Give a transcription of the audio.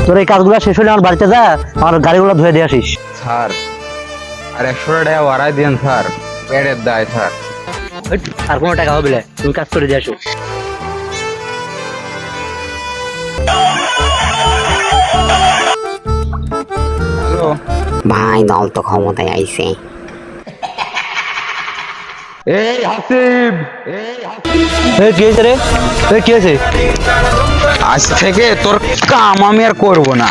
তোর এই কাজগুলো শেষ হলে আমার বাড়িতে যা, আমার গাড়িগুলো ধুয়ে দিয়ে আসিস। স্যার আর 100 টাকা বাড়াই দিন স্যার, পেটের দায় স্যার। হইট, আর কোনো টাকা হবে না, তুমি কাজ করে দিয়ে আসো। হ্যালো ভাই দল তো ক্ষমতায় আইছে। এই হাসিব, এই কি হয়েছে রে? এই কি হয়েছে? আজ থেকে তোর কাম আমি আর করবো না।